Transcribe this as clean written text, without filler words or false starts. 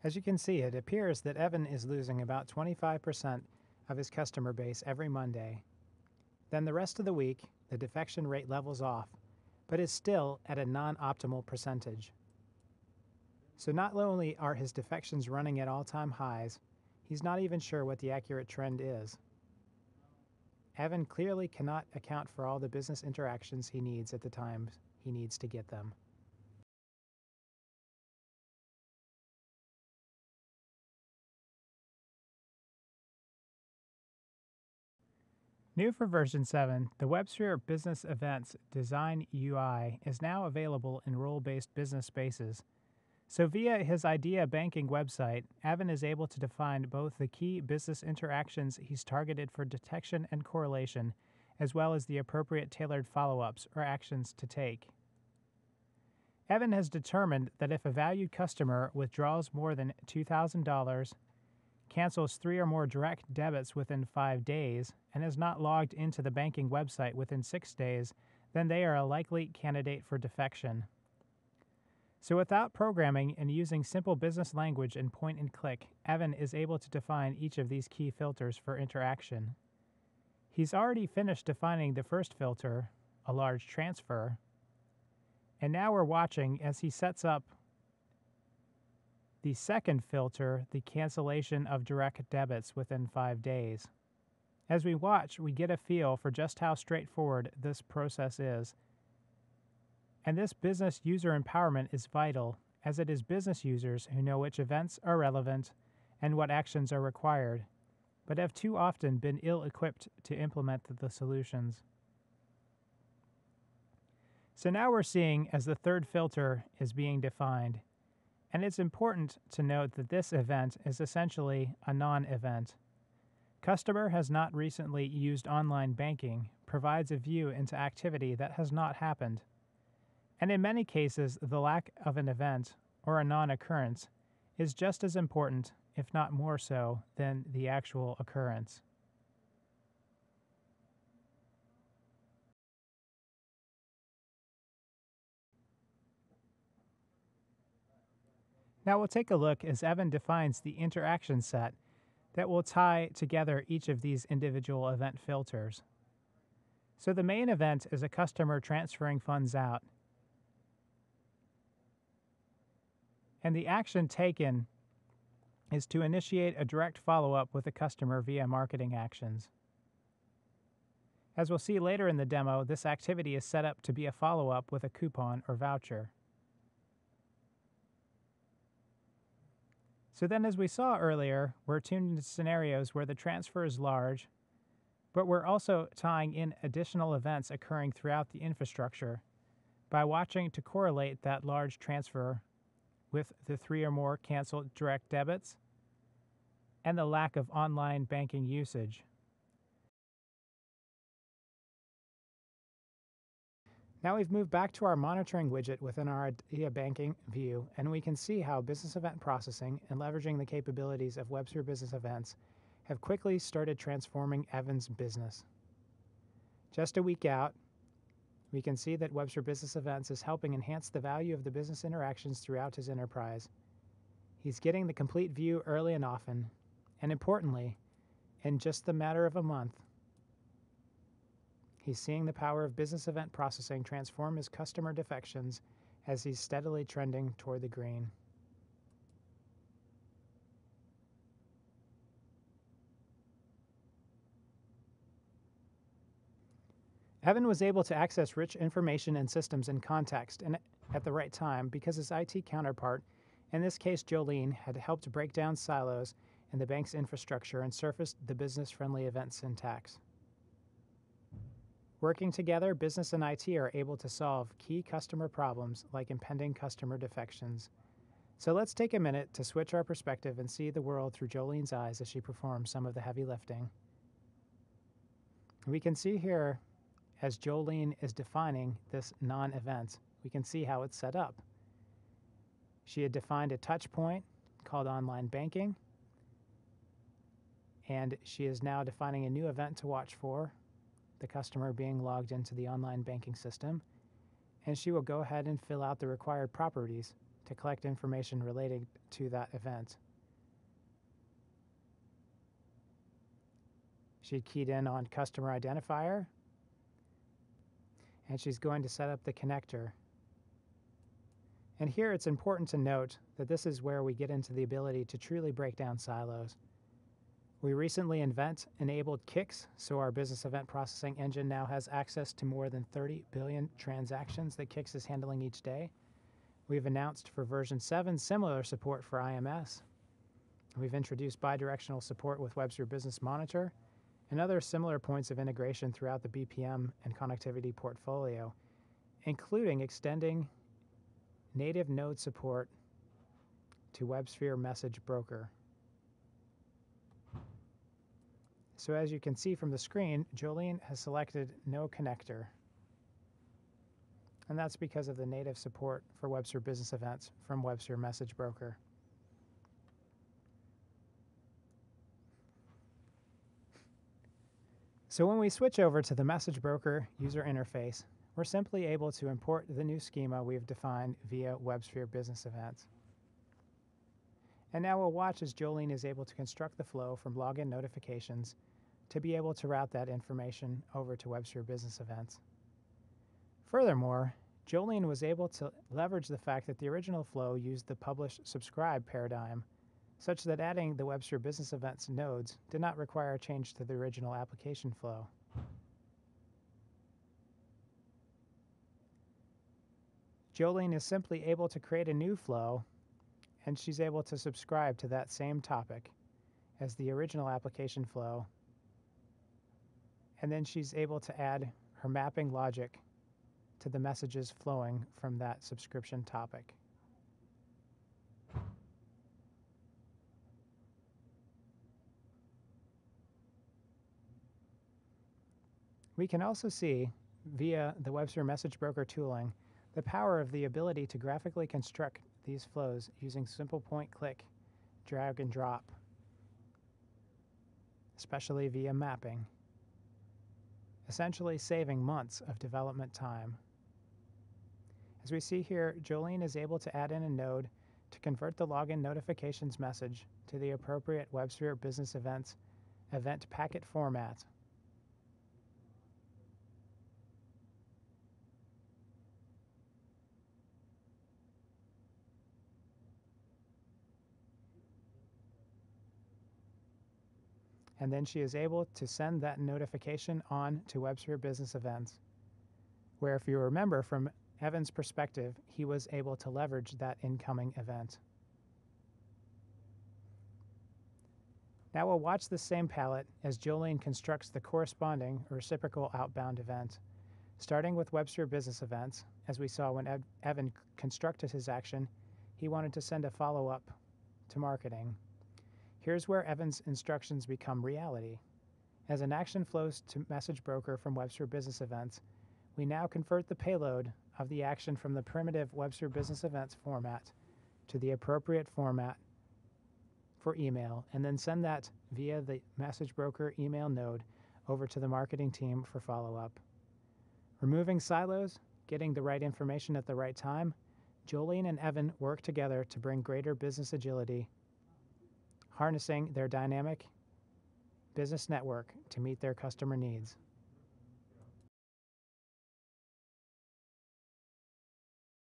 As you can see, it appears that Evan is losing about 25% of his customer base every Monday. Then the rest of the week, the defection rate levels off, but is still at a non-optimal percentage. So not only are his defections running at all-time highs, he's not even sure what the accurate trend is. Evan clearly cannot account for all the business interactions he needs at the times he needs to get them. New for version 7, the WebSphere Business Events Design UI is now available in role-based business spaces. So via his Idea Banking website, Evan is able to define both the key business interactions he's targeted for detection and correlation, as well as the appropriate tailored follow-ups or actions to take. Evan has determined that if a valued customer withdraws more than $2,000, cancels 3 or more direct debits within 5 days, and is not logged into the banking website within 6 days, then they are a likely candidate for defection. So without programming and using simple business language and point and click, Evan is able to define each of these key filters for interaction. He's already finished defining the first filter, a large transfer, and now we're watching as he sets up the second filter, the cancellation of direct debits within 5 days. As we watch, we get a feel for just how straightforward this process is. And this business user empowerment is vital, as it is business users who know which events are relevant and what actions are required, but have too often been ill-equipped to implement the solutions. So now we're seeing as the third filter is being defined. And it's important to note that this event is essentially a non-event. Customer has not recently used online banking provides a view into activity that has not happened. And in many cases, the lack of an event or a non-occurrence is just as important, if not more so, than the actual occurrence. Now we'll take a look as Evan defines the interaction set that will tie together each of these individual event filters. So the main event is a customer transferring funds out. And the action taken is to initiate a direct follow-up with the customer via marketing actions. As we'll see later in the demo, this activity is set up to be a follow-up with a coupon or voucher. So then, as we saw earlier, we're tuned into scenarios where the transfer is large, but we're also tying in additional events occurring throughout the infrastructure by watching to correlate that large transfer with the 3 or more canceled direct debits and the lack of online banking usage. Now we've moved back to our monitoring widget within our Idea Banking view, and we can see how business event processing and leveraging the capabilities of WebSphere Business Events have quickly started transforming Evan's business. Just a week out, we can see that WebSphere Business Events is helping enhance the value of the business interactions throughout his enterprise. He's getting the complete view early and often, and importantly, in just the matter of a month, he's seeing the power of business event processing transform his customer defections as he's steadily trending toward the green. Evan was able to access rich information and systems in context and at the right time because his IT counterpart, in this case Jolene, had helped break down silos in the bank's infrastructure and surfaced the business-friendly event syntax. Working together, business and IT are able to solve key customer problems like impending customer defections. So let's take a minute to switch our perspective and see the world through Jolene's eyes as she performs some of the heavy lifting. We can see here, as Jolene is defining this non-event, we can see how it's set up. She had defined a touch point called online banking, and she is now defining a new event to watch for, the customer being logged into the online banking system, and she will go ahead and fill out the required properties to collect information related to that event. She keyed in on customer identifier, and she's going to set up the connector. And here it's important to note that this is where we get into the ability to truly break down silos. We recently enabled KICS, so our business event processing engine now has access to more than 30 billion transactions that KICS is handling each day. We've announced for version 7 similar support for IMS. We've introduced bidirectional support with WebSphere Business Monitor and other similar points of integration throughout the BPM and connectivity portfolio, including extending native node support to WebSphere Message Broker. So as you can see from the screen, Jolene has selected no connector. And that's because of the native support for WebSphere Business Events from WebSphere Message Broker. So when we switch over to the Message Broker user interface, we're simply able to import the new schema we've defined via WebSphere Business Events. And now we'll watch as Jolene is able to construct the flow from login notifications to be able to route that information over to WebSphere Business Events. Furthermore, Jolene was able to leverage the fact that the original flow used the publish-subscribe paradigm, such that adding the WebSphere Business Events nodes did not require a change to the original application flow. Jolene is simply able to create a new flow, and she's able to subscribe to that same topic as the original application flow, and then she's able to add her mapping logic to the messages flowing from that subscription topic. We can also see, via the WebSphere Message Broker tooling, the power of the ability to graphically construct these flows using simple point-click, drag and drop, especially via mapping, essentially saving months of development time. As we see here, Jolene is able to add in a node to convert the login notifications message to the appropriate WebSphere Business Events event packet format. And then she is able to send that notification on to WebSphere Business Events, where, if you remember from Evan's perspective, he was able to leverage that incoming event. Now we'll watch the same palette as Jolene constructs the corresponding reciprocal outbound event, starting with WebSphere Business Events. As we saw when Evan constructed his action, he wanted to send a follow-up to marketing. Here's where Evan's instructions become reality. As an action flows to Message Broker from WebSphere Business Events, we now convert the payload of the action from the primitive WebSphere Business Events format to the appropriate format for email, and then send that via the Message Broker email node over to the marketing team for follow-up. Removing silos, getting the right information at the right time, Jolene and Evan work together to bring greater business agility, harnessing their dynamic business network to meet their customer needs.